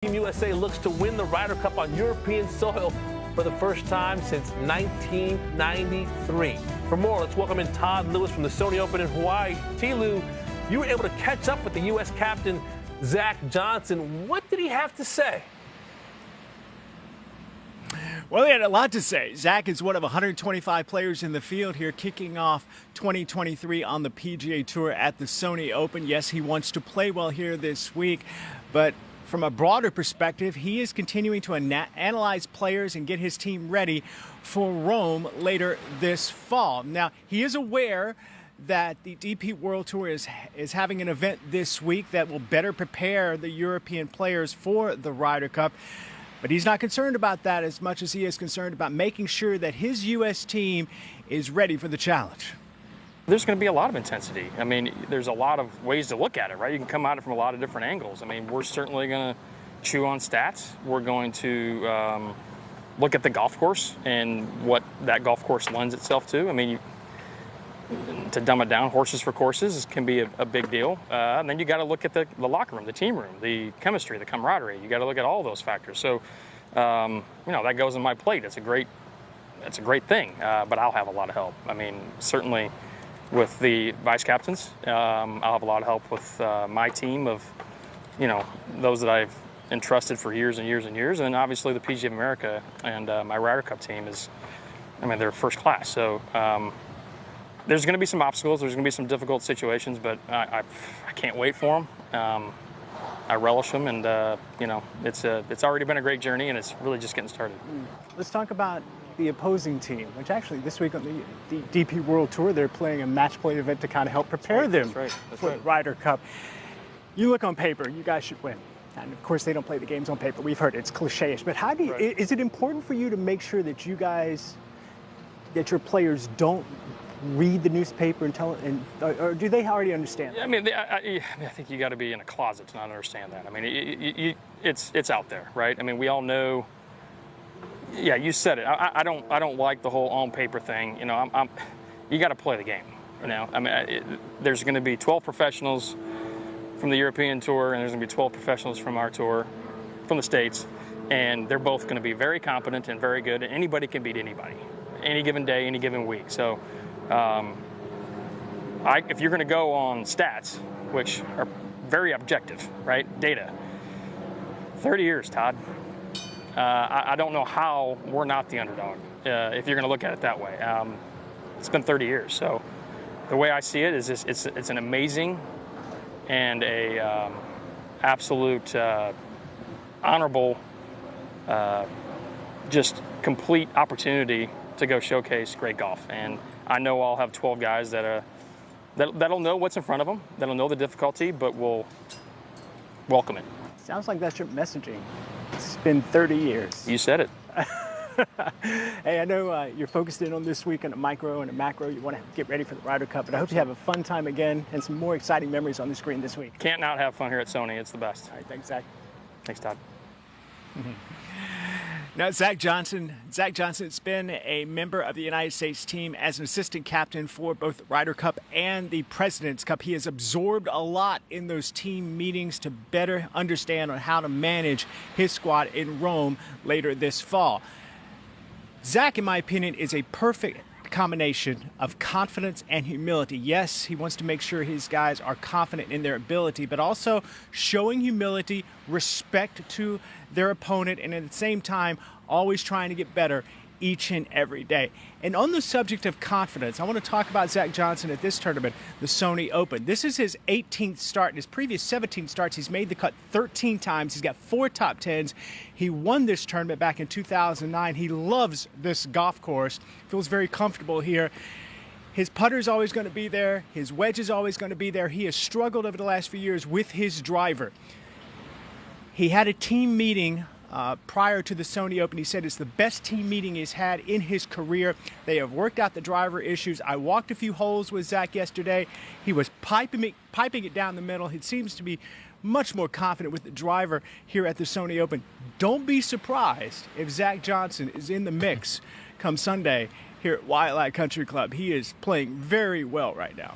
Team USA looks to win the Ryder Cup on European soil for the first time since 1993. For more, let's welcome in Todd Lewis from the Sony Open in Hawaii. T-Lew, you were able to catch up with the U.S. captain, Zach Johnson. What did he have to say? Well, he had a lot to say. Zach is one of 125 players in the field here, kicking off 2023 on the PGA Tour at the Sony Open. Yes, he wants to play well here this week, but from a broader perspective, he is continuing to analyze players and get his team ready for Rome later this fall. Now, he is aware that the DP World Tour is having an event this week that will better prepare the European players for the Ryder Cup. But he's not concerned about that as much as he is concerned about making sure that his U.S. team is ready for the challenge. There's going to be a lot of intensity. I mean, there's a lot of ways to look at it, right? You can come at it from a lot of different angles. I mean, we're certainly going to chew on stats. We're going to look at the golf course and what that golf course lends itself to. I mean, to dumb it down, horses for courses can be a big deal. And then you got to look at the locker room, the team room, the chemistry, the camaraderie. You got to look at all those factors. So, that goes on my plate. It's a great thing. But I'll have a lot of help. I mean, certainly with the vice captains, I'll have a lot of help with my team of, those that I've entrusted for years and years and years. And obviously the PGA of America and my Ryder Cup team they're first class. So, there's going to be some obstacles. There's going to be some difficult situations, but I can't wait for them. I relish them, and it's already been a great journey, and it's really just getting started. Let's talk about the opposing team, which actually this week on the DP World Tour, they're playing a match play event to kind of help prepare them for the Ryder Cup. You look on paper, you guys should win. And of course, they don't play the games on paper. We've heard it's cliche-ish, but how do you, is it important for you to make sure that that your players don't read the newspaper and or do they already understand that? I mean, I think you got to be in a closet to not understand that. I mean, it's out there, right? I mean, we all know. Yeah, you said it. I don't like the whole on paper thing. You got to play the game. I mean, there's going to be 12 professionals from the European Tour, and there's going to be 12 professionals from our tour, from the States, and they're both going to be very competent and very good. And anybody can beat anybody, any given day, any given week. So. If you're going to go on stats, which are very objective, right? Data. 30 years, Todd. I don't know how we're not the underdog, if you're going to look at it that way. It's been 30 years. So the way I see it is it's an amazing and a absolute honorable, just complete opportunity to go showcase great golf. And I know I'll have 12 guys that'll know what's in front of them, that'll know the difficulty, but will welcome it. Sounds like that's your messaging. It's been 30 years. You said it. Hey, I know you're focused in on this week on a micro and a macro. You want to get ready for the Ryder Cup, but I hope you have a fun time again and some more exciting memories on the screen this week. Can't not have fun here at Sony. It's the best. All right, thanks, Zach. Thanks, Todd. Now, Zach Johnson's been a member of the United States team as an assistant captain for both the Ryder Cup and the President's Cup. He has absorbed a lot in those team meetings to better understand on how to manage his squad in Rome later this fall. Zach, in my opinion, is a perfect combination of confidence and humility. Yes, he wants to make sure his guys are confident in their ability, but also showing humility, respect to their opponent, and at the same time, always trying to get better each and every day. And on the subject of confidence, I want to talk about Zach Johnson at this tournament, the Sony Open. This is his 18th start. In his previous 17 starts, he's made the cut 13 times. He's got 4 top 10s. He won this tournament back in 2009. He loves this golf course, feels very comfortable here. His putter's always going to be there. His wedge is always going to be there. He has struggled over the last few years with his driver. He had a team meeting prior to the Sony Open. He said it's the best team meeting he's had in his career. They have worked out the driver issues. I walked a few holes with Zach yesterday. He was piping it down the middle. He seems to be much more confident with the driver here at the Sony Open. Don't be surprised if Zach Johnson is in the mix come Sunday here at Wildlife Country Club. He is playing very well right now.